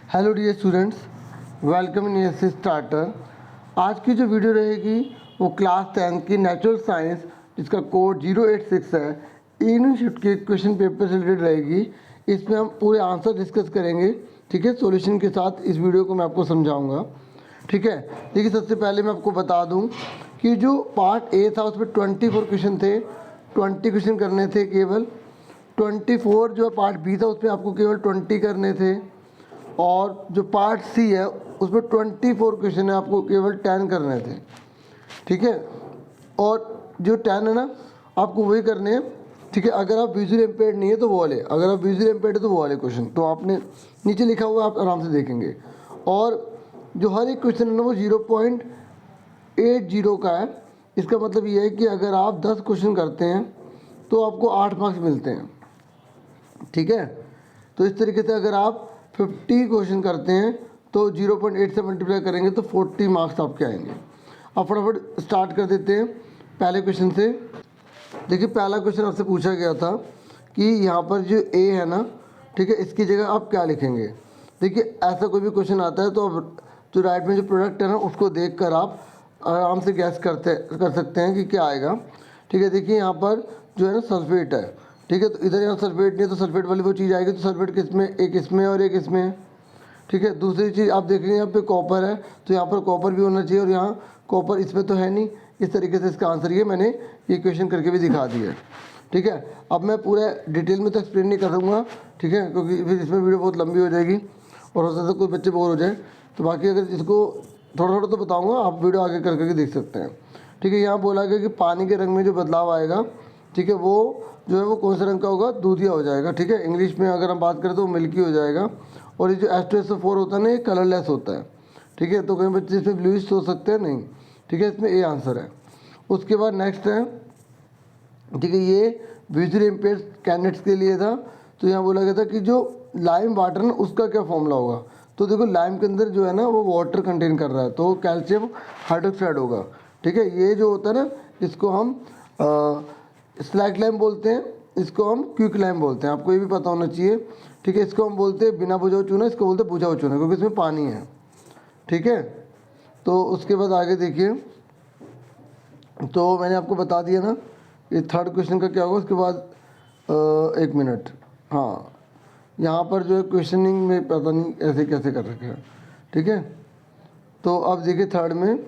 Hello dear students, welcome in S starter. आज की जो वीडियो रहेगी वो क्लास 10 की नेचुरल साइंस जिसका कोड 086 है, यूनिट के क्वेश्चन पेपर से रिलेटेड रहेगी। इसमें हम पूरे आंसर डिस्कस करेंगे, ठीक है। सॉल्यूशन के साथ इस वीडियो को मैं आपको समझाऊंगा, ठीक है। देखिए, सबसे पहले मैं आपको बता दूं कि जो पार्ट ए था उसमें 24 क्वेश्चन थे, 20 क्वेश्चन करने थे केवल। 24 जो पार्ट बी था उसमें आपको केवल 20 करने थे, और जो पार्ट सी है उसमें 24 क्वेश्चन है, आपको केवल 10 करने थे, ठीक है। और जो 10 है ना, आपको वही करने हैं, ठीक है। अगर आप विजुअल इम्पेयर्ड नहीं है तो वो वाले, अगर आप विजुअल इम्पेयर्ड है तो वो वाले क्वेश्चन तो आपने नीचे लिखा हुआ आप आराम से देखेंगे। और जो हर एक क्वेश्चन है ना वो 0.80 का है। इसका मतलब ये है कि अगर आप 10 क्वेश्चन करते हैं तो आपको 8 मार्क्स मिलते हैं, ठीक है। तो इस तरीके से अगर आप 50 क्वेश्चन करते हैं तो 0.8 से मल्टीप्लाई करेंगे तो 40 मार्क्स आपके आएंगे। अब फटाफट स्टार्ट कर देते हैं पहले क्वेश्चन से। देखिए, पहला क्वेश्चन आपसे पूछा गया था कि यहाँ पर जो ए है ना, ठीक है, इसकी जगह आप क्या लिखेंगे। देखिए, ऐसा कोई भी क्वेश्चन आता है तो अब जो राइट में जो प्रोडक्ट है ना उसको देख कर आप आराम से गैस कर सकते हैं कि क्या आएगा, ठीक है। देखिए, यहाँ पर जो है ना सल्फेट है, ठीक है। तो इधर यहाँ सल्फेट नहीं है तो सल्फेट वाली वो चीज़ आएगी। तो सल्फेट किस में, एक इसमें और एक इसमें है, ठीक है। दूसरी चीज़ आप देखेंगे यहाँ पे कॉपर है तो यहाँ पर कॉपर भी होना चाहिए, और यहाँ कॉपर इसमें तो है नहीं। इस तरीके से इसका आंसर ये मैंने ये क्वेश्चन करके भी दिखा दिया है, ठीक है। अब मैं पूरा डिटेल में तो एक्सप्लेन नहीं करूँगा, ठीक है, क्योंकि फिर इसमें वीडियो बहुत लंबी हो जाएगी और हो सकता है कोई बच्चे बोर हो जाए। तो बाकी अगर इसको थोड़ा थोड़ा तो बताऊँगा, आप वीडियो आगे कर करके देख सकते हैं, ठीक है। यहाँ बोला गया कि पानी के रंग में जो बदलाव आएगा, ठीक है, वो जो है वो कौन से रंग का होगा, दूधिया हो जाएगा, ठीक है। इंग्लिश में अगर हम बात करें तो मिल्की हो जाएगा। और ये जो H2SO4 होता है ना, ये कलरलेस होता है, ठीक है। तो कई बच्चे इसमें ब्लूइश सोच सकते हैं, नहीं, ठीक है, इसमें ए आंसर है। उसके बाद नेक्स्ट है, ठीक है, ये विजुअल इम्पेयर्ड कैंडिडेट्स के लिए था। तो यहाँ बोला गया था कि जो लाइम वाटर ना उसका क्या फॉर्मूला होगा। तो देखो, लाइम के अंदर जो है ना वो वाटर कंटेन कर रहा है तो कैल्शियम हाइड्रोक्साइड होगा, ठीक है। ये जो होता है ना इसको हम स्लैक लाइम बोलते हैं, इसको हम क्विक लाइम बोलते हैं, आपको ये भी पता होना चाहिए, ठीक है। इसको हम बोलते हैं बिना बुझाऊ चूना, इसको बोलते हैं बुझाऊ चूना, क्योंकि इसमें पानी है, ठीक है। तो उसके बाद आगे देखिए, तो मैंने आपको बता दिया ना ये थर्ड क्वेश्चन का क्या होगा। उसके बाद एक मिनट, हाँ, यहाँ पर जो है क्वेश्चनिंग में पता नहीं ऐसे कैसे कर रखे हैं, ठीक है। तो अब देखिए थर्ड में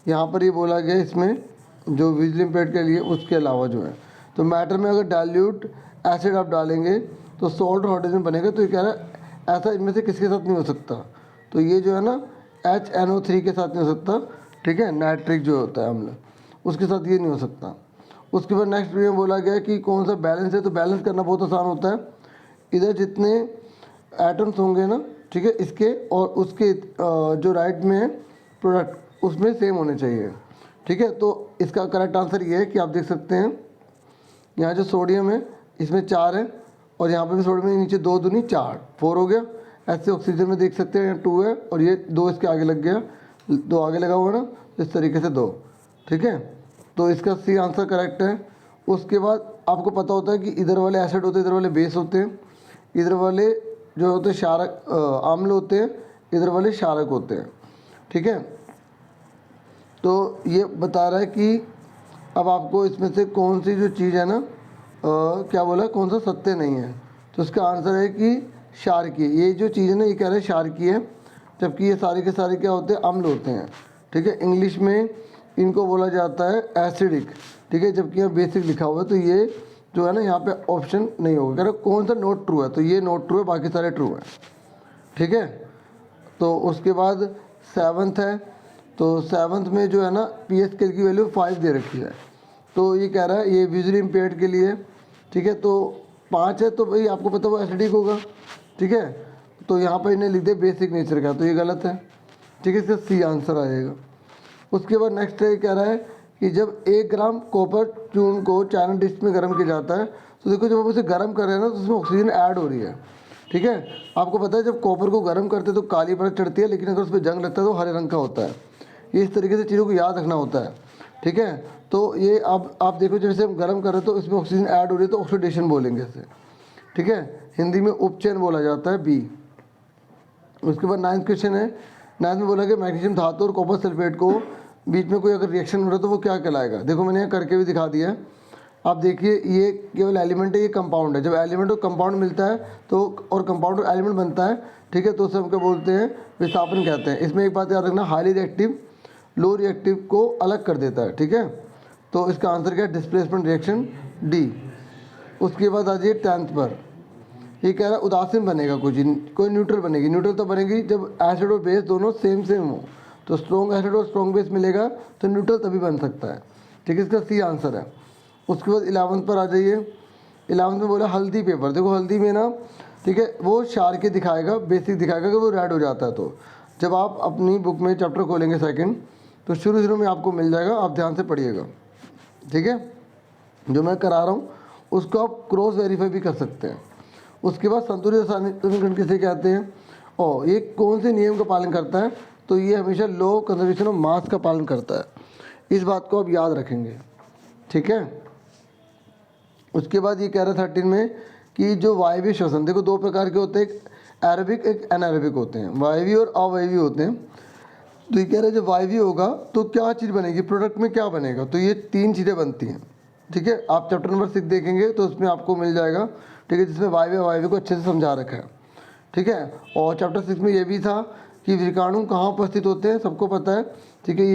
यहाँ पर ये बोला गया इसमें जो विजुअल इम्पेयर्ड के लिए, उसके अलावा जो है तो मैटर में अगर डाइल्यूट एसिड आप डालेंगे तो सॉल्ट हाइड्रोजन बनेगा। तो ये कह रहा है ऐसा इनमें से किसके साथ नहीं हो सकता। तो ये जो है ना HNO3 के साथ नहीं हो सकता, ठीक है। नाइट्रिक जो होता है अम्ल, उसके साथ ये नहीं हो सकता। उसके बाद नेक्स्ट में बोला गया कि कौन सा बैलेंस है। तो बैलेंस करना बहुत आसान होता है। इधर जितने एटम्स होंगे ना, ठीक है, इसके और उसके जो राइट में है प्रोडक्ट उसमें सेम होने चाहिए, ठीक है। तो इसका करेक्ट आंसर ये है कि आप देख सकते हैं यहाँ जो सोडियम है इसमें 4 है, और यहाँ पे भी सोडियम है, नीचे 2 दूनी 4, 4 हो गया। ऐसे ऑक्सीजन में देख सकते हैं यहाँ 2 है, और ये 2 इसके आगे लग गया, 2 आगे लगा हुआ ना, इस तरीके से 2, ठीक है। तो इसका सी आंसर करेक्ट है। उसके बाद आपको पता होता है कि इधर वाले एसिड होते हैं, इधर वाले बेस होते हैं, इधर वाले जो होते हैं क्षारक अम्ल होते हैं, इधर वाले क्षारक होते हैं, ठीक है। तो ये बता रहा है कि अब आपको इसमें से कौन सी जो चीज़ है ना क्या बोला, कौन सा सत्य नहीं है। तो इसका आंसर है कि क्षारकीय। ये जो चीज़ है ना ये कह रहे हैं क्षारकीय है, जबकि ये सारे के सारे क्या होते हैं, अम्ल होते हैं, ठीक है। इंग्लिश में इनको बोला जाता है एसिडिक, ठीक है, जबकि यहाँ बेसिक लिखा हुआ है। तो ये जो है ना यहाँ पे ऑप्शन नहीं होगा। कह रहे कौन सा नोट ट्रू है, तो ये नोट ट्रू है, बाकी सारे ट्रू हैं, ठीक है। तो उसके बाद 7th है। तो 7th में जो है ना पीएच स्केल की वैल्यू 5 दे रखी है। तो ये कह रहा है ये विजुअली इम्पेयर्ड के लिए, ठीक है। तो 5 है तो भाई आपको पता वो एसिडिक होगा, ठीक है। तो यहाँ पर इन्हें लिख दे बेसिक नेचर का, तो ये गलत है, ठीक है। इसका सी आंसर आएगा। उसके बाद नेक्स्ट है कह रहा है कि जब 1 ग्राम कॉपर चूर्ण को चाइना डिश में गर्म किया जाता है, तो देखो जब आप उसे गर्म कर रहे हैं ना तो उसमें ऑक्सीजन ऐड हो रही है, ठीक है। आपको पता है जब कॉपर को गर्म करते हैं तो काली परत चढ़ती है, लेकिन अगर उस पर जंग लगता है तो हरे रंग का होता है। ये इस तरीके से चीज़ों को याद रखना होता है, ठीक है। तो ये अब आप देखो जैसे हम गर्म कर रहे हैं तो इसमें ऑक्सीजन ऐड हो रही है तो ऑक्सीडेशन बोलेंगे इसे, ठीक है। हिंदी में उपचयन बोला जाता है, बी। उसके बाद 9th क्वेश्चन है। 9th में बोला कि मैग्नीशियम धातु और कॉपर सल्फेट को बीच में कोई अगर रिएक्शन हो रहा है तो वो क्या कहलाएगा। देखो मैंने यहाँ करके भी दिखा दिया है। आप देखिए ये केवल एलिमेंट है, ये कंपाउंड है। जब एलिमेंट और कंपाउंड मिलता है तो और कंपाउंड और एलिमेंट बनता है, ठीक है, तो उसे हम क्या बोलते हैं, विस्थापन कहते हैं। इसमें एक बात याद रखना, हाईली रिएक्टिव लो रिएक्टिव को अलग कर देता है, ठीक है। तो इसका आंसर क्या है, डिस्प्लेसमेंट रिएक्शन डी। उसके बाद आ जाइए 10th पर। ये कह रहा है उदासीन बनेगा कोई न्यूट्रल बनेगी। न्यूट्रल तो बनेगी जब एसिड और बेस दोनों सेम हो। तो स्ट्रॉन्ग एसिड और स्ट्रॉन्ग बेस मिलेगा तो न्यूट्रल तभी बन सकता है, ठीक है। इसका सी आंसर है। उसके बाद 11th पर आ जाइए। 11th में बोला हल्दी पेपर। देखो हल्दी में ना, ठीक है, वो शार के दिखाएगा, बेसिक दिखाएगा कि वो रेड हो जाता है। तो जब आप अपनी बुक में चैप्टर खोलेंगे सेकंड, तो शुरू में आपको मिल जाएगा, आप ध्यान से पढ़िएगा, ठीक है। जो मैं करा रहा हूँ उसको आप क्रॉस वेरीफाई भी कर सकते हैं। उसके बाद संतुलित रासायनिक समीकरण किसे कहते हैं, और ये कौन से नियम का पालन करता है, तो ये हमेशा लो कंजर्वेशन ऑफ मास का पालन करता है। इस बात को आप याद रखेंगे, ठीक है। उसके बाद ये कह रहा है 13 में कि जो वायवीय श्वसन, देखो दो प्रकार के होते हैं, एक एरोबिक एक एनारोबिक होते हैं, वायवीय और अवायवीय होते हैं। तो ये कह रहे हैं जब वायवीय होगा तो क्या चीज़ बनेगी, प्रोडक्ट में क्या बनेगा, तो ये 3 चीज़ें बनती हैं, ठीक है। आप चैप्टर नंबर 6 देखेंगे तो उसमें आपको मिल जाएगा, ठीक है, जिसमें वायवीय अवायवीय को अच्छे से समझा रखा है, ठीक है। और चैप्टर 6 में ये भी था कि विकाणु कहाँ उपस्थित होते हैं, सबको पता है, ठीक है,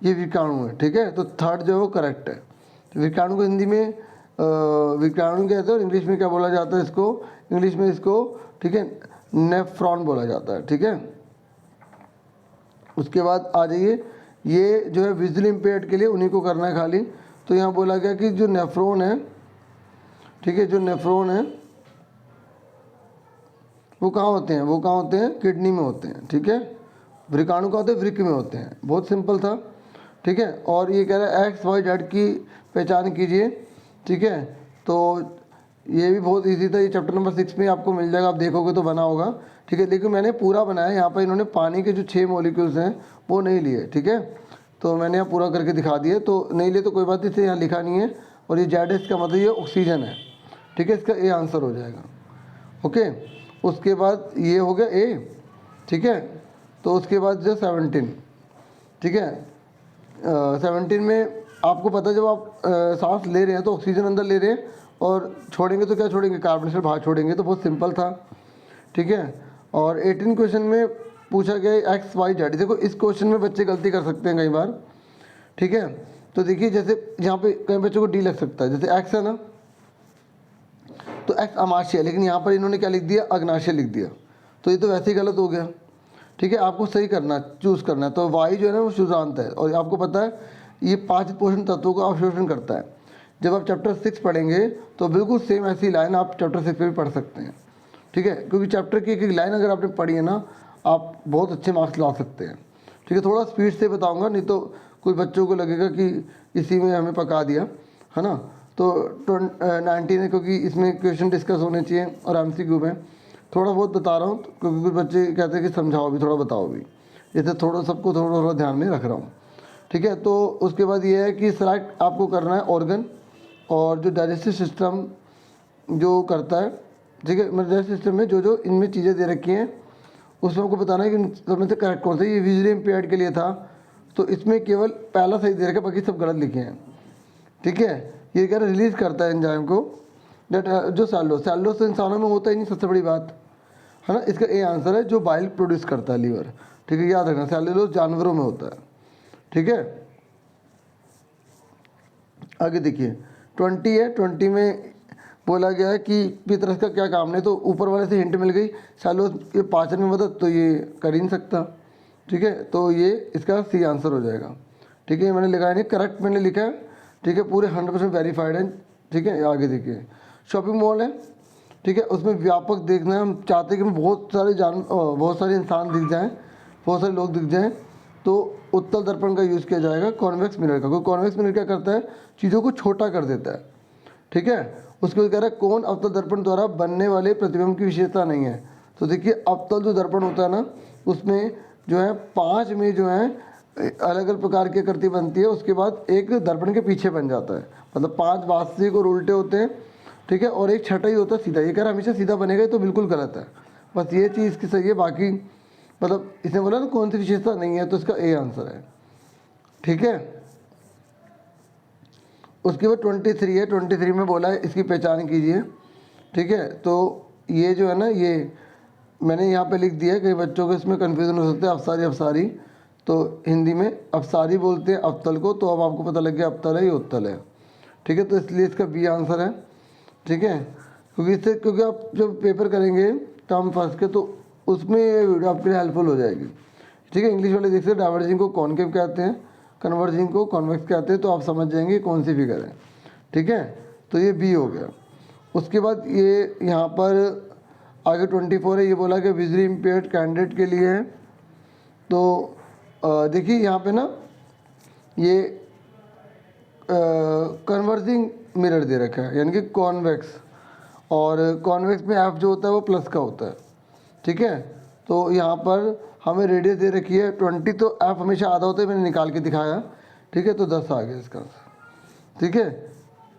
ये विकाणु है, ठीक है। तो 3rd जो है वो करेक्ट है। तो विकाणु को हिंदी में विकाणु कहते हैं और इंग्लिश में क्या बोला जाता है इसको, इंग्लिश में इसको, ठीक है, नेफ्रॉन बोला जाता है, ठीक है। उसके बाद आ जाइए, ये जो है विजुअली इम्पेयर्ड के लिए उन्हीं को करना है खाली। तो यहाँ बोला गया कि जो नेफ्रॉन है, ठीक है, जो नेफ्रॉन है वो कहाँ होते हैं, वो कहाँ होते हैं, किडनी में होते हैं, ठीक है। विकाणु कहाँ होते हैं, वृक्क में होते हैं। बहुत सिंपल था, ठीक है। और ये कह रहा है एक्स वाई जेड की पहचान कीजिए, ठीक है। तो ये भी बहुत इजी था, ये चैप्टर नंबर 6 में आपको मिल जाएगा, आप देखोगे तो बना होगा, ठीक है। लेकिन मैंने पूरा बनाया, यहाँ पर इन्होंने पानी के जो 6 मॉलिक्यूल्स हैं वो नहीं लिए, ठीक है। तो मैंने यहाँ पूरा करके दिखा दिए, तो नहीं लिए तो कोई बात नहीं, इससे यहाँ लिखा नहीं है। और ये जेड इसका मतलब ये ऑक्सीजन है, ठीक है, इसका ए आंसर हो जाएगा, ओके। उसके बाद ये हो गया ए, ठीक है। तो उसके बाद जो 17, ठीक है, 17 में आपको पता है जब आप सांस ले रहे हैं तो ऑक्सीजन अंदर ले रहे हैं और छोड़ेंगे तो क्या छोड़ेंगे, कार्बन डाइऑक्साइड बाहर छोड़ेंगे। तो बहुत सिंपल था, ठीक है। और 18 क्वेश्चन में पूछा गया एक्स वाई जेड। देखो इस क्वेश्चन में बच्चे गलती कर सकते हैं कई बार, ठीक है। तो देखिए जैसे यहाँ पे कई बच्चों को डी लग सकता है, जैसे एक्स है ना, तो एक्स अमाशय है, लेकिन यहाँ पर इन्होंने क्या लिख दिया, अग्नाशय लिख दिया। तो ये तो वैसे ही गलत हो गया, ठीक है। आपको सही करना, चूज़ करना है। तो वाई जो है ना वो शुद्धांत है, और आपको पता है ये 5 पोषण तत्वों का अवशोषण करता है। जब आप चैप्टर 6 पढ़ेंगे तो बिल्कुल सेम ऐसी लाइन आप चैप्टर 6 में भी पढ़ सकते हैं, ठीक है। क्योंकि चैप्टर की एक लाइन अगर आपने पढ़ी है ना, आप बहुत अच्छे मार्क्स ला सकते हैं, ठीक है। थोड़ा स्पीड से बताऊँगा, नहीं तो कुछ बच्चों को लगेगा कि इसी में हमें पका दिया, है ना। तो 19 है, क्योंकि इसमें क्वेश्चन डिस्कस होने चाहिए और MCQ में थोड़ा बहुत बता रहा हूँ, क्योंकि कुछ बच्चे कहते हैं कि समझाओ भी, थोड़ा बताओ भी, जैसे थोड़ा सबको थोड़ा थोड़ा ध्यान में रख रहा हूँ, ठीक है। तो उसके बाद ये है कि सेलेक्ट आपको करना है ऑर्गन और जो डाइजेस्टिव सिस्टम जो करता है, ठीक है। मतलब डाइजेस्टिव सिस्टम में जो जो इनमें चीज़ें दे रखी हैं उसमें आपको बताना है कि उसमें से करेक्ट कौन सा। ये विजुअली इम्पेयर्ड के लिए था, तो इसमें केवल पहला सही दे रखा है, बाकी सब गलत लिखे हैं, ठीक है। ये कह रहा है रिलीज़ करता है एंजाइम को, डेट जो सेलुलोज तो इंसानों में होता ही नहीं, सबसे बड़ी बात है ना। इसका ए आंसर है, जो बाइल प्रोड्यूस करता है लीवर, ठीक है, याद रखना। सेलुलोज जानवरों में होता है, ठीक है। आगे देखिए 20 है। 20 में बोला गया है कि पितरस का क्या काम है, तो ऊपर वाले से हिंट मिल गई, सेलुलोज के पाचन में मदद, तो ये कर ही नहीं सकता, ठीक है। तो ये इसका सी आंसर हो जाएगा, ठीक है। मैंने लिखा है नहीं, करेक्ट मैंने लिखा है, ठीक है, पूरे 100% वेरीफाइड है, ठीक है। आगे देखिए शॉपिंग मॉल है, ठीक है, उसमें व्यापक देखना है। हम चाहते हैं कि बहुत सारे इंसान दिख जाएं, बहुत सारे लोग दिख जाएं, तो उत्तल दर्पण का यूज़ किया जाएगा, कॉन्वेक्स मिरर का। कोई कॉन्वेक्स मिरर क्या करता है, चीज़ों को छोटा कर देता है, ठीक है। उसके बाद कह रहा है कौन अवतल दर्पण द्वारा बनने वाले प्रतिबिंब की विशेषता नहीं है। तो देखिए अवतल जो दर्पण होता है ना, उसमें जो है 5 में जो है अलग अलग प्रकार की आकृति बनती है, उसके बाद एक दर्पण के पीछे बन जाता है, मतलब 5 वास्तविक और उल्टे होते हैं, ठीक है। और एक छठा ही होता है सीधा। ये कह रहा है हमेशा सीधा बनेगा, तो बिल्कुल गलत है, बस ये चीज़ की सही है, बाकी मतलब इसने बोला ना कौन सी विशेषता नहीं है, तो इसका ए आंसर है। ठीक है, उसके बाद 23 है, 23 में बोला है इसकी पहचान कीजिए। ठीक है, तो ये जो है ना, ये मैंने यहाँ पे लिख दिया है, कई बच्चों को इसमें कन्फ्यूज़न हो सकता है, अफसारी अफसारी, तो हिंदी में अफसारी बोलते हैं अफ्तल को, तो अब आपको पता लग गया अफ्तल है ये उत्तल है। ठीक है, तो इसलिए इसका बी आंसर है। ठीक है, क्योंकि आप जब पेपर करेंगे टर्म फर्स्ट के, तो उसमें ये वीडियो आपके लिए हेल्पफुल हो जाएगी। ठीक है, इंग्लिश वाले देख सकते डाइवर्जिंग को कॉनकेव कहते हैं, कन्वर्जिंग को कॉन्वेक्स कहते हैं, तो आप समझ जाएंगे कौन सी फिगर है। ठीक है, तो ये बी हो गया। उसके बाद ये यहाँ पर आगे 24 है, ये बोला कि विजुअली इम्पेयर्ड कैंडिडेट के लिए है। तो देखिए यहाँ पे ना ये कन्वर्जिंग मिरर दे रखा है, यानी कि कॉन्वेक्स, और कॉन्वेक्स में एफ जो होता है वो प्लस का होता है। ठीक है, तो यहाँ पर हमें रेडियस दे रखी है 20, तो एफ हमेशा आधा होता है, मैंने निकाल के दिखाया। ठीक है, तो 10 आ गया इसका। ठीक है,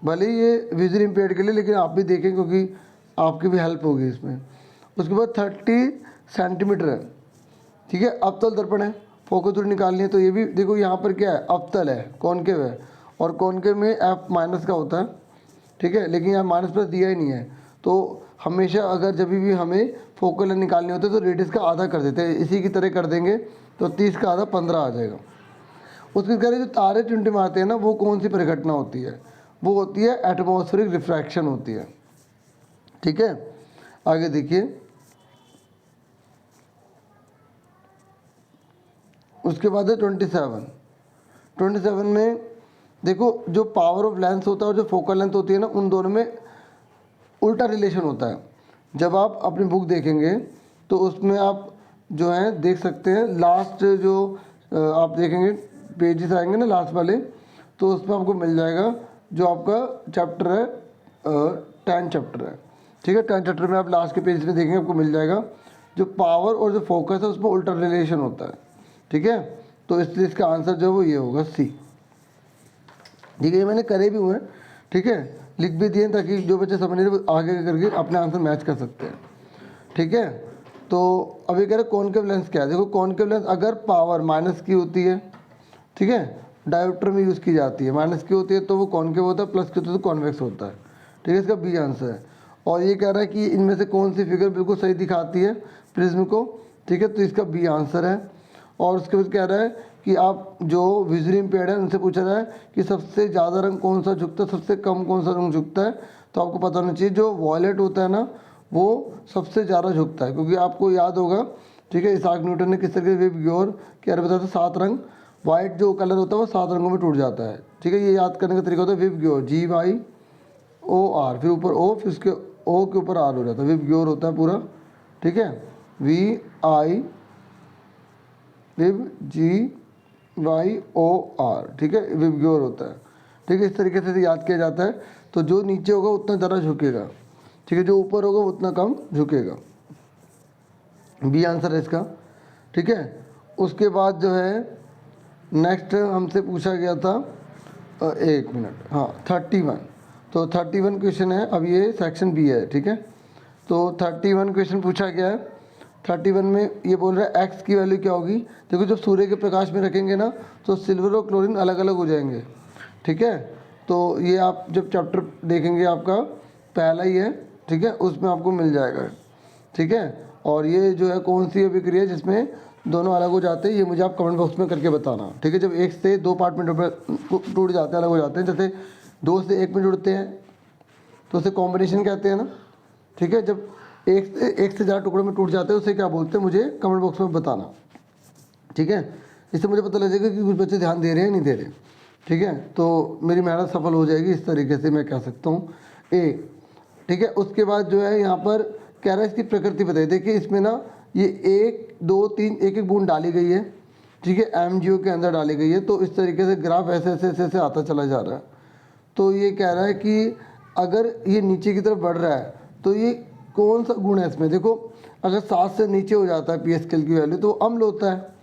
भले ही ये विजुअली इम्पेयर्ड के लिए, लेकिन आप भी देखें क्योंकि आपकी भी हेल्प होगी इसमें। उसके बाद 30 सेंटीमीटर है। ठीक है, अवतल दर्पण है, फोकस दूरी निकालनी है, तो ये भी देखो यहाँ पर क्या है, अवतल है, कॉनकेव है, और कॉनकेव में एफ माइनस का होता है। ठीक है, लेकिन यहाँ माइनस प्लस दिया ही नहीं है, तो हमेशा अगर जब भी हमें फोकल लेंथ निकालनी होती है तो रेडियस का आधा कर देते हैं, इसी की तरह कर देंगे, तो 30 का आधा 15 आ जाएगा। उसके कह रहे जो तारे टिमटिमाते हैं ना, वो कौन सी परिघटना होती है, वो होती है एटमॉस्फेरिक रिफ्रैक्शन होती है। ठीक है, आगे देखिए, उसके बाद है 27 में देखो जो पावर ऑफ लेंस होता है और जो फोकल लेंथ होती है ना, उन दोनों में उल्टा रिलेशन होता है। जब आप अपनी बुक देखेंगे तो उसमें आप जो है देख सकते हैं, लास्ट जो आप देखेंगे पेजेस आएंगे ना लास्ट वाले, तो उसमें आपको मिल जाएगा जो आपका चैप्टर है 10 चैप्टर है। ठीक है, 10 चैप्टर में आप लास्ट के पेज में देखेंगे, आपको मिल जाएगा जो पावर और जो फोकस है उसमें उल्टा रिलेशन होता है। ठीक है, तो इसलिए इसका आंसर जो है वो ये होगा सी। ठीक है, ये मैंने करे भी हुए हैं। ठीक है, लिख भी दिए ताकि जो बच्चे समझ रहे वो आगे करके अपने आंसर मैच कर सकते हैं। ठीक है, तो अभी कह रहे कॉनकेव लेंस क्या है। देखो कॉनकेव लेंस अगर पावर माइनस की होती है, ठीक है, डायोप्टर में यूज़ की जाती है, माइनस की होती है तो वो कॉनकेव होता है, प्लस की होती है तो कॉन्वेक्स होता है। ठीक है, इसका बी आंसर है। और ये कह रहा है कि इनमें से कौन सी फिगर बिल्कुल सही दिखाती है प्रिज्म को। ठीक है, तो इसका बी आंसर है। और उसके बाद कह रहा है कि आप जो विजुअली इम्पेयर्ड है उनसे पूछा रहा है कि सबसे ज़्यादा रंग कौन सा झुकता है, सबसे कम कौन सा रंग झुकता है। तो आपको पता होना चाहिए जो वॉयलेट होता है ना, वो सबसे ज़्यादा झुकता है, क्योंकि आपको याद होगा। ठीक है, इसाक न्यूटन ने किस तरह के विबग्योर क्या बताया था, 7 रंग, वाइट जो कलर होता है वो 7 रंगों में टूट जाता है। ठीक है, ये याद करने का तरीका होता है विबग्योर, GYOR, फिर ऊपर O, फिर उसके O के ऊपर R हो जाता है, विबग्योर होता है पूरा। ठीक है, GYOR, ठीक है, विबग्योर होता है। ठीक है, इस तरीके से याद किया जाता है। तो जो नीचे होगा उतना ज़्यादा झुकेगा, ठीक है, जो ऊपर होगा उतना कम झुकेगा। बी आंसर है इसका। ठीक है, उसके बाद जो है नेक्स्ट हमसे पूछा गया था, एक मिनट, हाँ 31, तो 31 क्वेश्चन है। अब ये सेक्शन बी है। ठीक है, तो 31 क्वेश्चन पूछा गया है। 31 में ये बोल रहा है एक्स की वैल्यू क्या होगी। देखो जब सूर्य के प्रकाश में रखेंगे ना तो सिल्वर और क्लोरीन अलग अलग हो जाएंगे। ठीक है, तो ये आप जब चैप्टर देखेंगे आपका पहला ही है, ठीक है, उसमें आपको मिल जाएगा। ठीक है, और ये जो है कौन सी अभिक्रिया जिसमें दोनों अलग हो जाते हैं, ये मुझे आप कमेंट बॉक्स में करके बताना। ठीक है, जब एक से 2 पार्ट में टूट जाते हैं, अलग हो जाते हैं, जैसे 2 से 1 में जुड़ते हैं तो उसे कॉम्बिनेशन कहते हैं ना। ठीक है, जब एक से ज़्यादा टुकड़ों में टूट जाते हैं उसे क्या बोलते हैं, मुझे कमेंट बॉक्स में बताना। ठीक है, इससे मुझे पता लग जाएगा कि कुछ बच्चे ध्यान दे रहे हैं नहीं दे रहे। ठीक है, तो मेरी मेहनत सफल हो जाएगी, इस तरीके से मैं कह सकता हूँ ए। ठीक है, उसके बाद जो है यहाँ पर कह रहा है इसकी प्रकृति बताइए। देखिए इसमें ना ये 1 2 3 एक एक बूंद डाली गई है। ठीक है, MgO के अंदर डाली गई है, तो इस तरीके से ग्राफ ऐसे ऐसे ऐसे ऐसे आता चला जा रहा है। तो ये कह रहा है कि अगर ये नीचे की तरफ बढ़ रहा है तो ये कौन सा गुण है इसमें। देखो अगर 7 से नीचे हो जाता है pH स्केल की वैल्यू तो अम्ल होता है।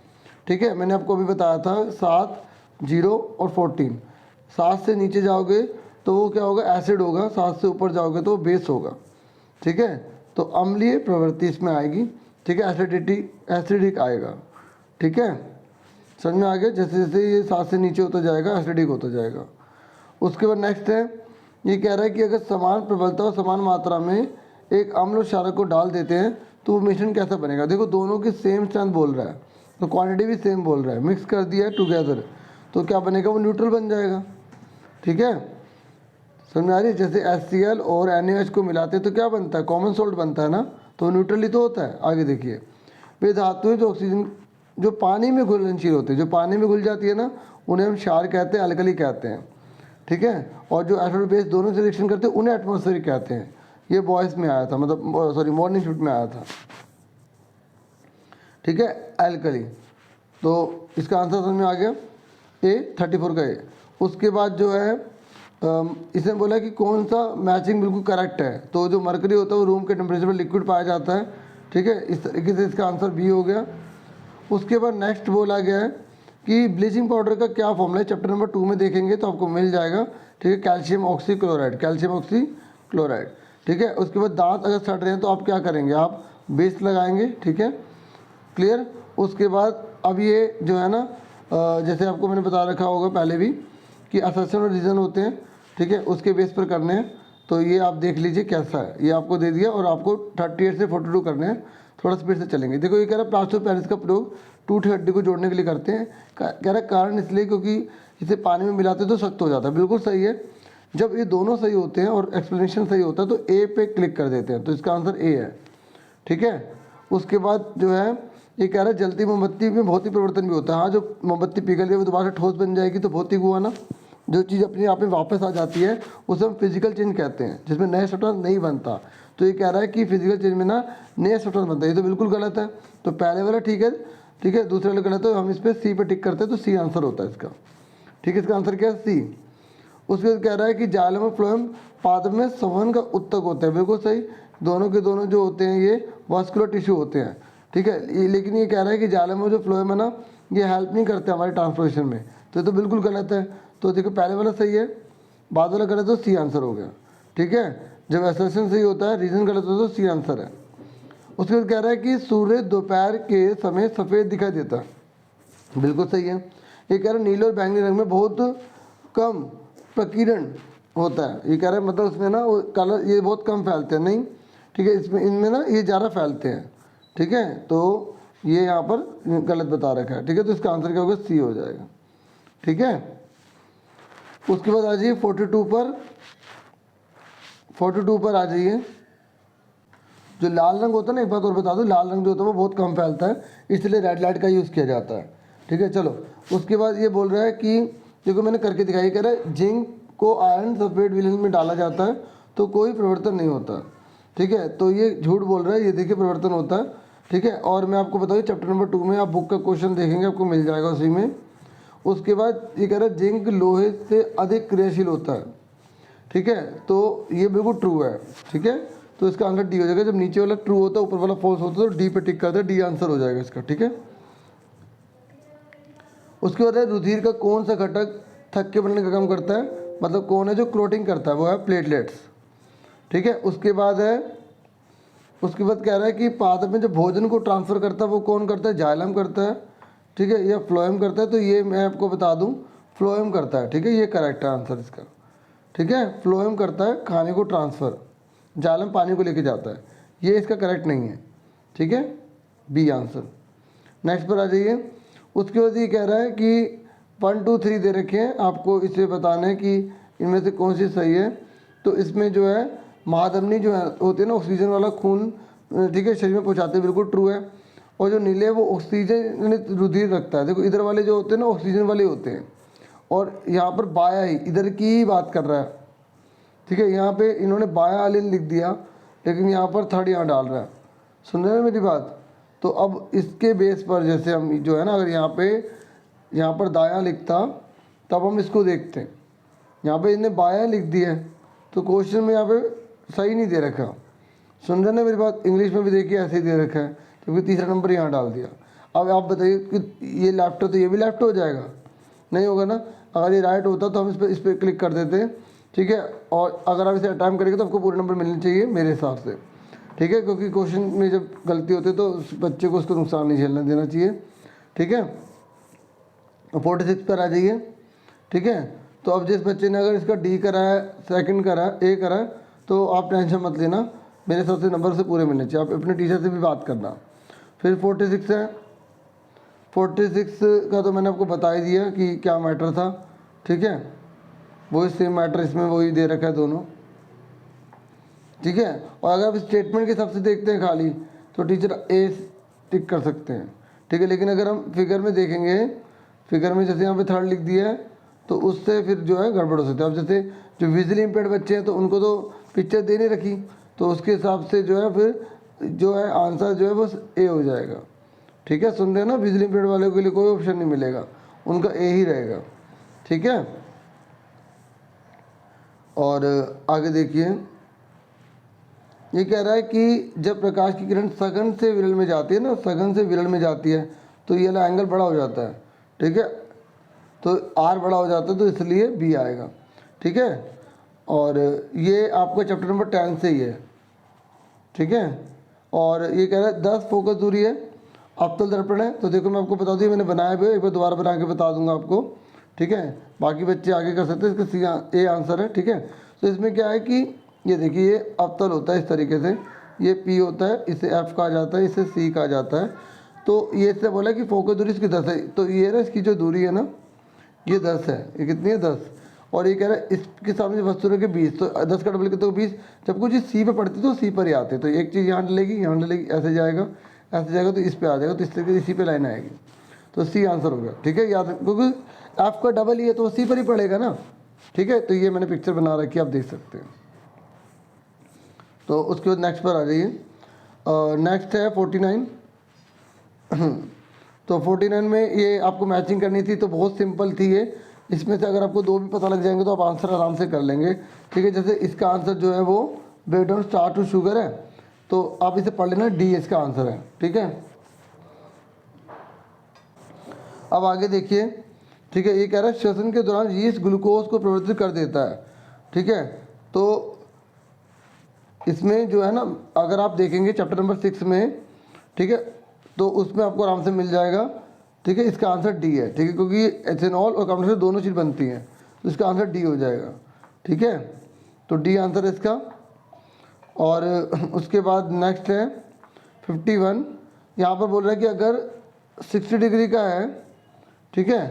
ठीक है, मैंने आपको अभी बताया था 7, 0 और 14। 7 से नीचे जाओगे तो वो क्या होगा, एसिड होगा। 7 से ऊपर जाओगे तो वो बेस होगा। ठीक है, तो अम्लीय प्रवृत्ति इसमें आएगी, ठीक है। एसिडिक आएगा, ठीक है, समझ में आ गया। जैसे जैसे ये 7 से नीचे होता जाएगा एसिडिक होता जाएगा। उसके बाद नेक्स्ट है, ये कह रहा है कि अगर समान प्रबलता और समान मात्रा में एक अम्ल और क्षारक को डाल देते हैं तो वो मिश्रण कैसा बनेगा। देखो दोनों की सेम स्ट्रेंथ बोल रहा है, तो क्वांटिटी भी सेम बोल रहा है, मिक्स कर दिया है टुगेदर, तो क्या बनेगा, वो न्यूट्रल बन जाएगा, ठीक है। समझ में आ रही है। जैसे HCl और NaOH को मिलाते हैं तो क्या बनता है, कॉमन सोल्ट बनता है ना, तो न्यूट्रल ही तो होता है। आगे देखिए, वे धातुएं जो ऑक्सीजन जो पानी में घुलनशील होते हैं, जो पानी में घुल जाती है ना, उन्हें हम क्षार कहते हैं, अल्कली कहते हैं, ठीक है। और जो एसिड बेस दोनों से रिएक्शन करते हैं उन्हें एटमॉस्फेरिक कहते हैं। ये बॉयज़ में आया था, मतलब सॉरी मॉर्निंग शिफ्ट में आया था, ठीक है, एल्कली। तो इसका आंसर समझ में आ गया, A 34 का ए। उसके बाद जो है इसने बोला कि कौन सा मैचिंग बिल्कुल करेक्ट है, तो जो मरकरी होता है वो रूम के टेम्परेचर पर लिक्विड पाया जाता है, ठीक है। इस तरीके से इसका आंसर बी हो गया। उसके बाद नेक्स्ट बोला गया है कि ब्लीचिंग पाउडर का क्या फॉर्मूला है, चैप्टर नंबर 2 में देखेंगे तो आपको मिल जाएगा, ठीक है। कैल्शियम ऑक्सीक्लोराइड, ठीक है। उसके बाद दांत अगर सड़ रहे हैं तो आप क्या करेंगे, आप बेस लगाएंगे, ठीक है, क्लियर। उसके बाद अब ये जो है ना, जैसे आपको मैंने बता रखा होगा पहले भी कि असर्शन और रीज़न होते हैं, ठीक है, उसके बेस पर करने हैं। तो ये आप देख लीजिए कैसा है, ये आपको दे दिया और आपको 38 से 42 करने हैं। थोड़ा स्पीड से चलेंगे। देखो ये कह रहा है प्लास्टर ऑफ पेरिस का प्रयोग टूटी हड्डी को जोड़ने के लिए करते हैं। कह रहा है कारण इसलिए क्योंकि इसे पानी में मिलाते तो सख्त हो जाता है। बिल्कुल सही है। जब ये दोनों सही होते हैं और एक्सप्लेनेशन सही होता है तो ए पे क्लिक कर देते हैं, तो इसका आंसर ए है, ठीक है। उसके बाद जो है ये कह रहा है जलती मोमबत्ती में भौतिक परिवर्तन भी होता है। हाँ, जो मोमबत्ती पिघल गई वो दोबारा ठोस बन जाएगी तो भौतिक हुआ ना। जो चीज़ अपने आप में वापस आ जाती है उसे हम फिजिकल चेंज कहते हैं, जिसमें नया सब्सटेंस नहीं बनता। तो ये कह रहा है कि फिजिकल चेंज में ना नया सब्सटेंस बनता है, ये तो बिल्कुल गलत है। तो पहले वाला ठीक है, ठीक है, दूसरे वाला गलत है। हम इस पर सी पे टिक करते हैं तो सी आंसर होता है इसका, ठीक है। इसका आंसर क्या है, सी। उसके बाद कह रहा है कि जाइलम और फ्लोएम पादप में संवहन का उत्तक होता है, बिल्कुल सही। दोनों के दोनों जो होते हैं ये वास्कुलर टिश्यू होते हैं, ठीक है। लेकिन ये कह रहा है कि जाइलम और जो फ्लोएम है ना, ये हेल्प नहीं करते हमारे ट्रांसपोर्टेशन में, तो ये तो बिल्कुल गलत है। तो देखो पहले वाला सही है, बाद वाला गलत, तो सी आंसर हो गया, ठीक है। जब असर्शन सही होता है, रीजन गलत होता है, तो सी आंसर है। उसके बाद कह रहा है कि सूर्य दोपहर के समय सफ़ेद दिखाई देता है, बिल्कुल सही है। ये कह रहा है नीले और बैंगनी रंग में बहुत कम प्रकीर्ण होता है। ये कह रहा है मतलब उसमें ना वो कलर ये बहुत कम फैलते हैं, नहीं, ठीक है। इसमें इनमें ना ये ज़्यादा फैलते हैं, ठीक है। तो ये यहाँ पर गलत बता रखा है, ठीक है। तो इसका आंसर क्या होगा, सी हो जाएगा, ठीक है। उसके बाद आ जाइए 42 पर आ जाइए। जो लाल रंग होता है ना, एक बात और बता दूं, लाल रंग जो होता है वो बहुत कम फैलता है, इसलिए रेड लाइट का यूज़ किया जाता है, ठीक है। चलो उसके बाद ये बोल रहा है कि देखो मैंने करके दिखाई, कह रहा है जिंक को आयरन सल्फेट विलयन में डाला जाता है तो कोई परिवर्तन नहीं होता, ठीक है। तो ये झूठ बोल रहा है, ये देखिए परिवर्तन होता है, ठीक है। और मैं आपको बताऊँ चैप्टर नंबर 2 में आप बुक का क्वेश्चन देखेंगे, आपको मिल जाएगा उसी में। उसके बाद ये कह रहा है जिंक लोहे से अधिक क्रियाशील होता है, ठीक है। तो ये बिल्कुल ट्रू है, ठीक है। तो इसका आंसर डी हो जाएगा। जब नीचे वाला ट्रू होता है ऊपर वाला फॉल्स होता है तो डी पे टिक करते हैं, डी आंसर हो जाएगा इसका, ठीक है। उसके बाद है रुधिर का कौन सा घटक थक्के बनने का काम करता है, मतलब कौन है जो क्लोटिंग करता है, वो है प्लेटलेट्स, ठीक है। उसके बाद कह रहा है कि पादप में जो भोजन को ट्रांसफ़र करता है वो कौन करता है, जाइलम करता है, ठीक है, या फ्लोएम करता है। तो ये मैं आपको बता दूं फ्लोएम करता है, ठीक है। ये करेक्ट है आंसर इसका, ठीक है। फ्लोएम करता है खाने को ट्रांसफ़र, जाइलम पानी को लेके जाता है, ये इसका करेक्ट नहीं है, ठीक है, बी आंसर। नेक्स्ट पर आ जाइए। उसके बाद ये कह रहा है कि 1 2 3 दे रखे हैं, आपको इसे बताना है कि इनमें से कौन सी सही है। तो इसमें जो है महाधमनी जो है होती है ना, ऑक्सीजन वाला खून, ठीक है, शरीर में पहुँचाते हैं, बिल्कुल ट्रू है। और जो नीले वो ऑक्सीजन रुधिर रखता है। देखो इधर वाले जो होते हैं ना ऑक्सीजन वाले होते हैं, और यहाँ पर बाया ही इधर की बात कर रहा है, ठीक है। यहाँ पे इन्होंने बाया आलिन लिख दिया, लेकिन यहाँ पर थर्ड यहाँ डाल रहा है, सुन रहे हैं मेरी बात। तो अब इसके बेस पर जैसे हम जो है ना, अगर यहाँ पर दाया लिखता तब हम इसको देखते हैं। यहाँ पे इन्हें बाया लिख दिया है तो क्वेश्चन में यहाँ पे सही नहीं दे रखा, सुन रहे ना मेरी बात। इंग्लिश में भी देखिए ऐसे ही दे रखा है, क्योंकि तीसरा नंबर यहाँ डाल दिया। अब आप बताइए कि ये लेफ्ट है तो ये भी लेफ्ट हो जाएगा, नहीं होगा ना। अगर ये राइट होता तो हम इस पर क्लिक कर देते, ठीक है। और अगर आप इसे अटैम्प्ट करेंगे तो आपको पूरे नंबर मिलने चाहिए मेरे हिसाब से, ठीक है, क्योंकि क्वेश्चन में जब गलती होती है तो उस बच्चे को उसको नुकसान नहीं झेलना देना चाहिए। ठीक है, 46 पर आ जाइए। ठीक है, तो अब जिस बच्चे ने अगर इसका डी करा है, सेकंड करा है, ए करा है, तो आप टेंशन मत लेना, मेरे हिसाब से नंबर से पूरे मिलने चाहिए। आप अपने टीचर से भी बात करना। फिर 46 है, 46 का तो मैंने आपको बता ही दिया कि क्या मैटर था। ठीक है, वही सेम मैटर इसमें वही दे रखा है दोनों। ठीक है, और अगर आप स्टेटमेंट के हिसाब से देखते हैं खाली तो टीचर ए टिक कर सकते हैं। ठीक है, लेकिन अगर हम फिगर में देखेंगे, फिगर में जैसे यहाँ पे थर्ड लिख दिया है तो उससे फिर जो है गड़बड़ हो सकता है। अब जैसे जो विजुअली इम्पेयर्ड बच्चे हैं तो उनको तो पिक्चर दे नहीं रखी, तो उसके हिसाब से जो है फिर जो है आंसर जो है वो ए हो जाएगा। ठीक है, सुन रहे हैं ना, विजुअली इम्पेयर्ड वालों के लिए कोई ऑप्शन नहीं मिलेगा, उनका ए ही रहेगा। ठीक है, और आगे देखिए, ये कह रहा है कि जब प्रकाश की किरण सघन से विरल में जाती है ना, सघन से विरल में जाती है तो ये वाला एंगल बड़ा हो जाता है। ठीक है, तो आर बड़ा हो जाता है तो इसलिए बी आएगा। ठीक है, और ये आपका चैप्टर नंबर 10 से ही है। ठीक है, और ये कह रहा है 10 फोकस दूरी है, अवतल दर्पण है। तो देखो मैं आपको बता दूँ, मैंने बनाया भी है, एक बार दोबारा बना के बता दूंगा आपको। ठीक है, बाकी बच्चे आगे कर सकते हैं, इसका सी ए आंसर है। ठीक है, तो इसमें क्या है कि ये देखिए, ये अवतल होता है इस तरीके से, ये पी होता है, इसे एफ कहा जाता है, इसे सी कहा जाता है। तो ये इससे बोला कि फोकस दूरी इसकी 10 है, तो ये ना इसकी जो दूरी है ना ये 10 है। ये कितनी है? 10। और ये कह रहा है इसके सामने वस्तु के 20, तो 10 का डबल कितना हो? 20। जब कुछ सी पे पड़ती तो सी पर ही आते, तो एक चीज़ यहाँ डलेगी, यहाँ डलेगी, ऐसे जाएगा, ऐसे जाएगा, तो इस पे आ जाएगा, तो इस तरीके से इसी पे लाइन आएगी, तो सी आंसर हो गया। ठीक है, याद, क्योंकि एफ का डबल ही है तो सी पर ही पड़ेगा ना। ठीक है, तो ये मैंने पिक्चर बना रखी है, आप देख सकते हैं। तो उसके बाद नेक्स्ट पर आ जाइए। नेक्स्ट है 49। तो 49 में ये आपको मैचिंग करनी थी, तो बहुत सिंपल थी ये। इसमें से अगर आपको दो भी पता लग जाएंगे तो आप आंसर आराम से कर लेंगे। ठीक है, जैसे इसका आंसर जो है वो bread on star to sugar है, तो आप इसे पढ़ लेना, डी इसका आंसर है। ठीक है, अब आगे देखिए। ठीक है, ये कह रहा है श्वसन के दौरान यीस्ट ग्लूकोज को प्रवर्तित कर देता है। ठीक है, तो इसमें जो है ना, अगर आप देखेंगे चैप्टर नंबर 6 में, ठीक है, तो उसमें आपको आराम से मिल जाएगा। ठीक है, इसका आंसर डी है। ठीक है, क्योंकि एथेनॉल और कार्बन डाइऑक्साइड दोनों चीज़ बनती हैं, तो इसका आंसर डी हो जाएगा। ठीक है, तो डी आंसर है इसका। और उसके बाद नेक्स्ट है 51। यहाँ पर बोल रहा है कि अगर 60 डिग्री का है, ठीक है,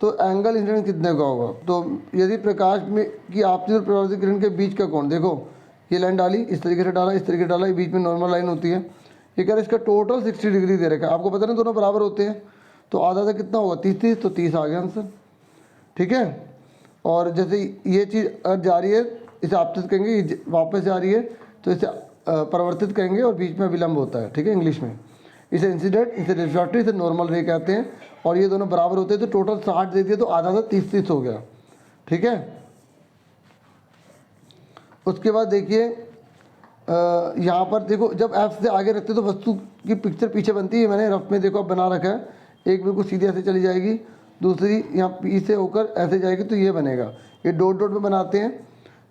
तो एंगल इंसिडेंस कितने का होगा। तो यदि प्रकाश में की आपसी और परावर्तित किरण के बीच का कोण, देखो ये लाइन डाली, इस तरीके से डाला, इस तरीके से डाला, ये बीच में नॉर्मल लाइन होती है। ये कह रहा है इसका टोटल 60 डिग्री दे रखा है, आपको पता नहीं दोनों बराबर होते हैं, तो आधा आधा कितना होगा? 30, तो 30 आ गया आंसर। ठीक है, और जैसे ये चीज़ जा रही है, इसे आपतित कहेंगे, ये वापस जा रही है तो इसे परिवर्तित कहेंगे, और बीच में विलंब होता है। ठीक है, इंग्लिश में इसे इंसिडेंट, इसे रिफ्लेक्टिव, इसे नॉर्मल रे कहते हैं। और ये दोनों बराबर होते हैं, तो टोटल 60 दे दिया, तो आधा आधा 30 हो गया। ठीक है, उसके बाद देखिए यहाँ पर देखो, जब एफ से आगे रखते तो वस्तु की पिक्चर पीछे बनती है। मैंने रफ में देखो अब बना रखा है, एक बिल्कुल सीधे ऐसे चली जाएगी, दूसरी यहाँ पी से होकर ऐसे जाएगी, तो ये बनेगा। ये डॉट डॉट में बनाते हैं।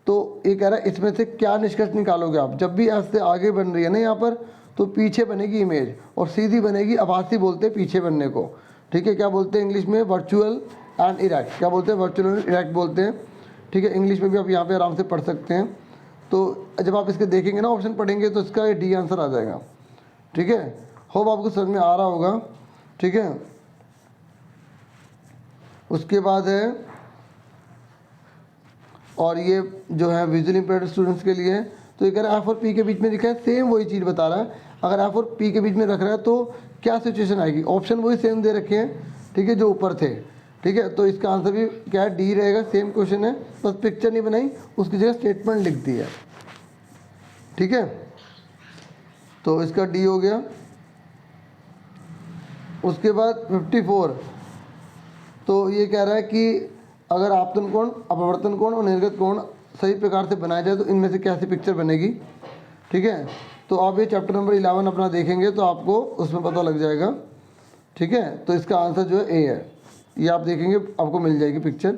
तो ये कह रहा है इसमें से क्या निष्कर्ष निकालोगे आप, जब भी एफ से आगे बन रही है ना यहाँ पर, तो पीछे बनेगी इमेज, और सीधी बनेगी आभासी, बोलते हैं पीछे बनने को। ठीक है, क्या बोलते हैं इंग्लिश में? Virtual and erect. क्या बोलते हैं? वर्चुअल एंड इरेक्ट बोलते हैं। ठीक है, इंग्लिश में भी आप यहाँ पे आराम से पढ़ सकते हैं। तो जब आप इसके देखेंगे ना, ऑप्शन पढ़ेंगे, तो इसका ये डी आंसर आ जाएगा। ठीक है, होप आपको समझ में आ रहा होगा। ठीक है, उसके बाद है, और ये जो है विजुअली इम्पेयर्ड स्टूडेंट्स के लिए, तो ये कह रहा है एफ और पी के बीच में लिखा है, सेम वही चीज़ बता रहा है। अगर एफ और पी के बीच में रख रहा है तो क्या सिचुएशन आएगी? ऑप्शन वही सेम दे रखे हैं, ठीक है, जो ऊपर थे। ठीक है, तो इसका आंसर भी क्या है? डी रहेगा। सेम क्वेश्चन है, बस पिक्चर नहीं बनाई, उसकी जगह स्टेटमेंट लिख दी है। ठीक है, तो इसका डी हो गया। उसके बाद 54, तो ये कह रहा है कि अगर आपतन कोण, अपवर्तन कोण और निर्गत कोण सही प्रकार से बनाया जाए तो इनमें से कैसी पिक्चर बनेगी। ठीक है, तो आप ये चैप्टर नंबर 11 अपना देखेंगे तो आपको उसमें पता लग जाएगा। ठीक है, तो इसका आंसर जो है ए है, ये आप देखेंगे आपको मिल जाएगी पिक्चर।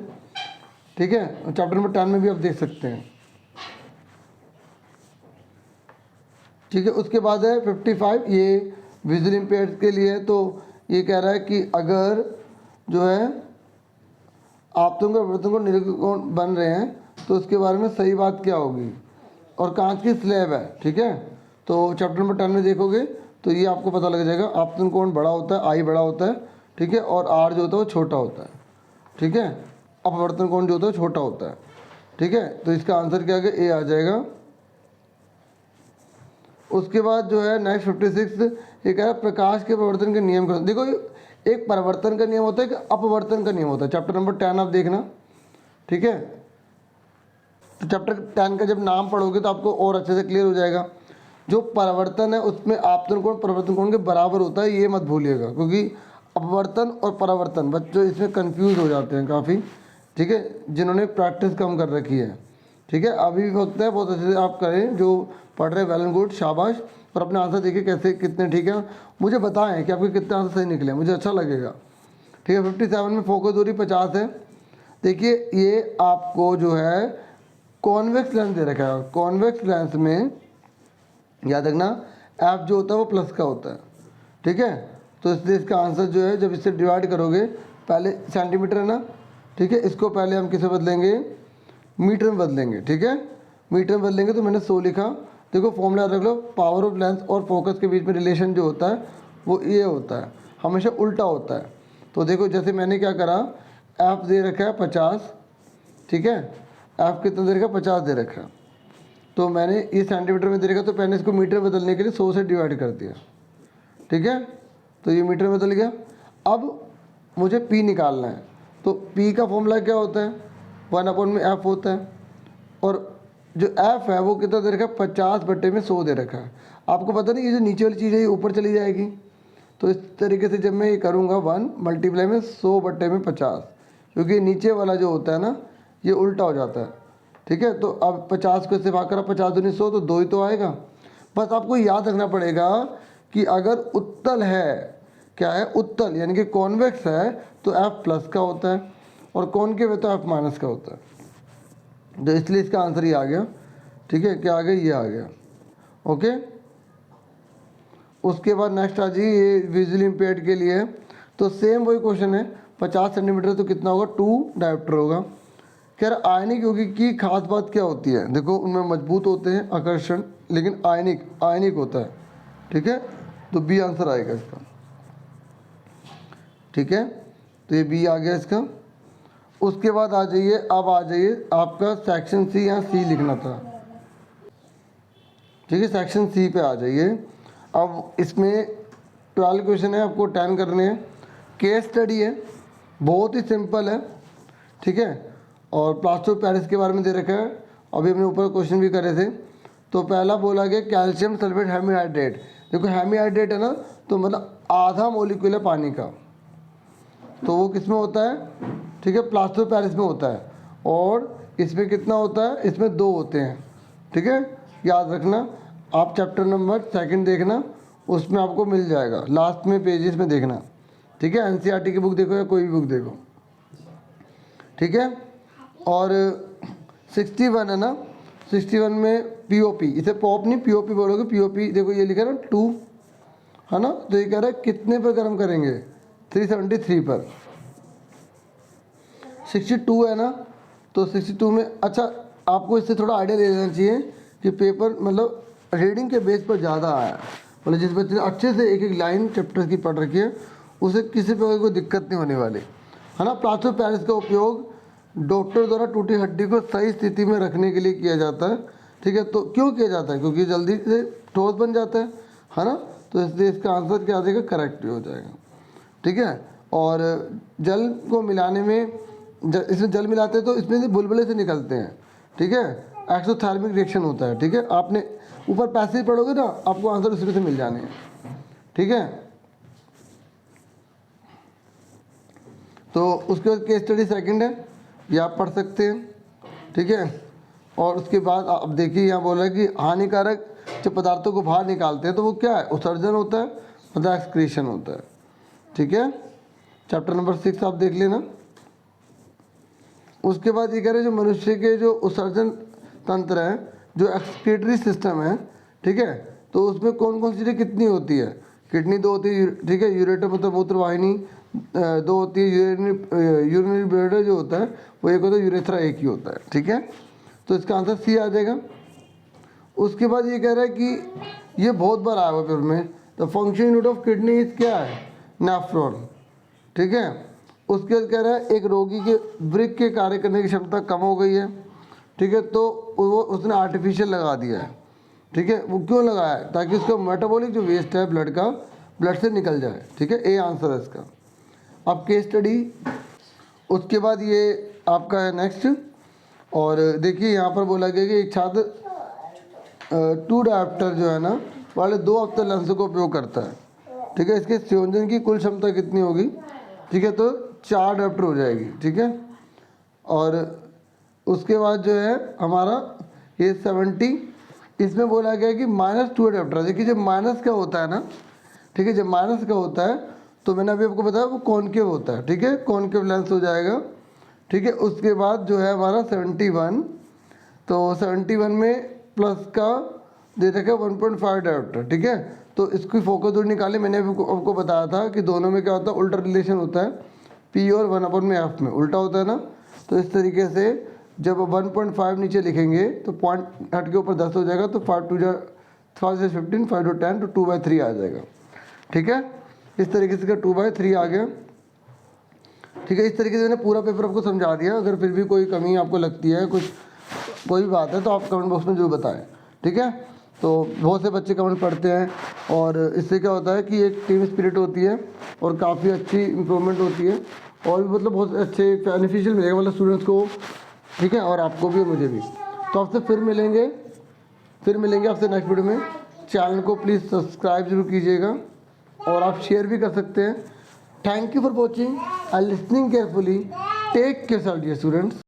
ठीक है, चैप्टर नंबर 10 में भी आप देख सकते हैं। ठीक है। उसके बाद है 55, ये विजुअल इम्पेयर्ड के लिए है। तो ये कह रहा है कि अगर जो है आपतन और प्रवर्तन को निरकोण बन रहे हैं तो उसके बारे में सही बात क्या होगी, और कांच की स्लैब है, ठीक है। तो चैप्टर नंबर 10 में देखोगे तो ये आपको पता लग जाएगा। आपतन कोण बड़ा होता है, आई बड़ा होता है, ठीक है, और आर जो होता है वो छोटा होता है, ठीक है। अपवर्तन कोण जो होता है छोटा होता है, ठीक है। तो इसका आंसर क्या है, ए आ जाएगा। उसके बाद जो है नेक्स्ट 56 ये कह रहा है प्रकाश के परिवर्तन के नियम का। देखो एक परिवर्तन का नियम होता है, एक अपवर्तन का नियम होता है। चैप्टर नंबर 10 आप देखना, ठीक है। तो चैप्टर 10 का जब नाम पढ़ोगे तो आपको और अच्छे से क्लियर हो जाएगा। जो परिवर्तन है उसमें आपतन कोण परिवर्तन कोण के बराबर होता है, ये मत भूलिएगा, क्योंकि अपवर्तन और परावर्तन बच्चों इसमें कंफ्यूज हो जाते हैं काफ़ी, ठीक है, जिन्होंने प्रैक्टिस कम कर रखी है, ठीक है। अभी भी वक्त है, बहुत अच्छे से आप करें, जो पढ़ रहे वेल एंड गुड, शाबाश। और अपने आंसर देखिए कैसे कितने ठीक है, मुझे बताएं कि आपके कितने आंसर सही निकले, मुझे अच्छा लगेगा, ठीक है। 57 में फोकस दूरी 50 है। देखिए ये आपको जो है कॉन्वेक्स लेंस दे रखा है, कॉन्वेक्स लेंस में याद रखना एफ जो होता है वो प्लस का होता है, ठीक है। तो इसलिए इसका आंसर जो है, जब इससे डिवाइड करोगे, पहले सेंटीमीटर है ना, ठीक है, इसको पहले हम किसे बदलेंगे, मीटर में बदलेंगे, ठीक है। मीटर में बदलेंगे तो मैंने 100 लिखा। देखो फॉर्मूला रख लो, पावर ऑफ लेंस और फोकस के बीच में रिलेशन जो होता है वो ये होता है, हमेशा उल्टा होता है। तो देखो जैसे मैंने क्या करा, एफ दे रखा है 50, ठीक है, एफ कितना दे रखा है 50 दे रखा है, तो मैंने ये सेंटीमीटर में दे रखा, तो मैंने इसको मीटर बदलने के लिए 100 से डिवाइड कर दिया, ठीक है। तो ये मीटर में बदल गया। अब मुझे पी निकालना है, तो पी का फॉर्मूला क्या होता है, 1/एफ होता है, और जो एफ है वो कितना दे रखा है 50/100 दे रखा है। आपको पता नहीं ये जो नीचे वाली चीज़ है ये ऊपर चली जाएगी, तो इस तरीके से जब मैं ये करूँगा 1 मल्टीप्लाई में 100/50, क्योंकि नीचे वाला जो होता है ना ये उल्टा हो जाता है, ठीक है। तो अब 50 को इससे भाग करा, 50 दूनी 100, तो 2 ही तो आएगा। बस आपको याद रखना पड़ेगा कि अगर उत्तल है, क्या है उत्तल यानी कि कॉन्वेक्स है, तो एफ प्लस का होता है, और कॉनकेव है तो एफ माइनस का होता है। तो इसलिए इसका आंसर ये आ गया, ठीक है, क्या आ गया, ये आ गया, ओके। उसके बाद नेक्स्ट आ जाइए, ये विजुअली इम्पेयर्ड के लिए है। तो सेम वही क्वेश्चन है, 50 सेंटीमीटर तो कितना होगा, 2 डायोप्टर होगा। कह रहा आयनिक यौगिक की खास बात क्या होती है, देखो उनमें मजबूत होते हैं आकर्षण, लेकिन आयनिक होता है, ठीक है। तो बी आंसर आएगा इसका, ठीक है। तो ये बी आ गया इसका। उसके बाद आ जाइए, अब आ जाइए आपका सेक्शन सी, यहाँ सी लिखना था, ठीक है, सेक्शन सी पे आ जाइए। अब इसमें 12 क्वेश्चन है, आपको 10 करने हैं। केस स्टडी है, बहुत ही सिंपल है, ठीक है, और प्लास्टर ऑफ पेरिस के बारे में दे रखा है। अभी हमने ऊपर क्वेश्चन भी करे थे। तो पहला बोला गया कैल्शियम सल्फेट हेमीहाइड्रेट। देखो हेमीहाइड्रेट है ना, तो मतलब आधा मोलिक्यूल है पानी का, तो वो किस में होता है, ठीक है, प्लास्टर ऑफ पेरिस में होता है। और इसमें कितना होता है, इसमें 2 होते हैं, ठीक है, याद रखना। आप चैप्टर नंबर 2 देखना, उसमें आपको मिल जाएगा, लास्ट में पेजेस में देखना, ठीक है। एनसीईआरटी की बुक देखो या कोई भी बुक देखो, ठीक है। और 61 है ना, 61 में पीओपी, इसे पॉप नहीं पीओपी बोलोगे, पीओपी देखो ये लिखा है ना 2, है ना। तो ये कह रहा है कितने पर गर्म करेंगे, 373 पर। 62 है ना, तो 62 में, अच्छा आपको इससे थोड़ा आइडिया ले लेना चाहिए कि पेपर मतलब रीडिंग के बेस पर ज़्यादा आया, मतलब जिस बच्चे ने अच्छे से एक एक लाइन चैप्टर की पढ़ रखी है उसे किसी प्रकार कोई दिक्कत नहीं होने वाली, है ना। प्लास्टर ऑफ पेरिस का उपयोग डॉक्टर द्वारा टूटी हड्डी को सही स्थिति में रखने के लिए किया जाता है, ठीक है। तो क्यों किया जाता है, क्योंकि जल्दी से ठोस बन जाता है ना। तो इसलिए इसका आंसर क्या आ जाएगा, करेक्ट हो जाएगा, ठीक है। और जल को मिलाने में, इसमें जल मिलाते हैं तो इसमें से बुलबुले से निकलते हैं, ठीक है, एक्सोथर्मिक रिएक्शन होता है, ठीक है। आपने ऊपर पैसेज पढ़ोगे ना, आपको आंसर उसी में से मिल जाने हैं, ठीक है। तो उसके बाद केस स्टडी 2 है, ये आप पढ़ सकते हैं, ठीक है। और उसके बाद अब देखिए यहाँ बोल रहा है कि हानिकारक जब पदार्थों को बाहर निकालते हैं तो वो क्या है, उत्सर्जन होता है, मतलब एक्सक्रीशन होता है, ठीक है। चैप्टर नंबर 6 आप देख लेना। उसके बाद ये कह रहे हैं जो मनुष्य के जो उत्सर्जन तंत्र है, जो एक्सक्रीटरी सिस्टम है, ठीक है, तो उसमें कौन कौन सी चीज़ें कितनी होती है, किडनी 2 होती है, ठीक है, यूरेटर मतलब मूत्रवाहिनी 2 होती है, यूरिनरी ब्लैडर जो होता है वो 1 होता है, यूरेथ्रा 1 ही होता है, ठीक है। तो इसका आंसर सी आ जाएगा। उसके बाद ये कह रहा है कि ये बहुत बार आया हुआ पेपर में, the function unit of kidney is क्या है, नेफ्रॉन, ठीक है। उसके बाद कह रहा है एक रोगी के वृक्क के कार्य करने की क्षमता कम हो गई है, ठीक है, तो वो उसने आर्टिफिशियल लगा दिया है, ठीक है। वो क्यों लगाया है, ताकि उसका मेटाबॉलिक जो वेस्ट है ब्लड का, ब्लड से निकल जाए, ठीक है, ए आंसर है इसका। अब केस स्टडी, उसके बाद ये आपका है नेक्स्ट। और देखिए यहाँ पर बोला गया कि एक छात्र 2 डायप्टर जो है ना वाले 2 अवतल लेंस का उपयोग करता है, ठीक है। इसके संयोजन की कुल क्षमता कितनी होगी, ठीक है, तो 4 डायप्टर हो जाएगी, ठीक है। और उसके बाद जो है हमारा ये 70, इसमें बोला गया कि -2 अडेप्टर। देखिए जब माइनस का होता है ना, ठीक है, जब माइनस का होता है तो मैंने अभी आपको बताया वो कॉनकेव होता है, ठीक है, कॉनकेव लेंस हो जाएगा, ठीक है। उसके बाद जो है हमारा 71, तो 71 में प्लस का दे रखा है 1.5 डायोप्टर, ठीक है। तो इसकी फोकस दूरी निकाले, मैंने आपको बताया था कि दोनों में क्या होता है, उल्टा रिलेशन होता है, पी और 1/f में उल्टा होता है ना। तो इस तरीके से जब 1.5 नीचे लिखेंगे तो पॉइंट हट के ऊपर 10 हो जाएगा, तो 5 2 5 से 15, 5 to 10, तो 2/3 आ जाएगा, ठीक है। इस तरीके से 2/3 आ गया, ठीक है। इस तरीके से मैंने पूरा पेपर आपको समझा दिया। अगर फिर भी कोई कमी आपको लगती है, कुछ कोई भी बात है तो आप कमेंट बॉक्स में जरूर बताएं, ठीक है। तो बहुत से बच्चे कमेंट पढ़ते हैं और इससे क्या होता है कि एक टीम स्पिरिट होती है और काफ़ी अच्छी इम्प्रूवमेंट होती है, और भी मतलब बहुत अच्छे बेनिफिशियल मिलेगा मतलब स्टूडेंट्स को, ठीक है, और आपको भी और मुझे भी। तो आपसे फिर मिलेंगे आपसे नेक्स्ट वीडियो में। चैनल को प्लीज़ सब्सक्राइब जरूर कीजिएगा और आप शेयर भी कर सकते हैं। Thank you for watching and listening carefully. Take care dear students.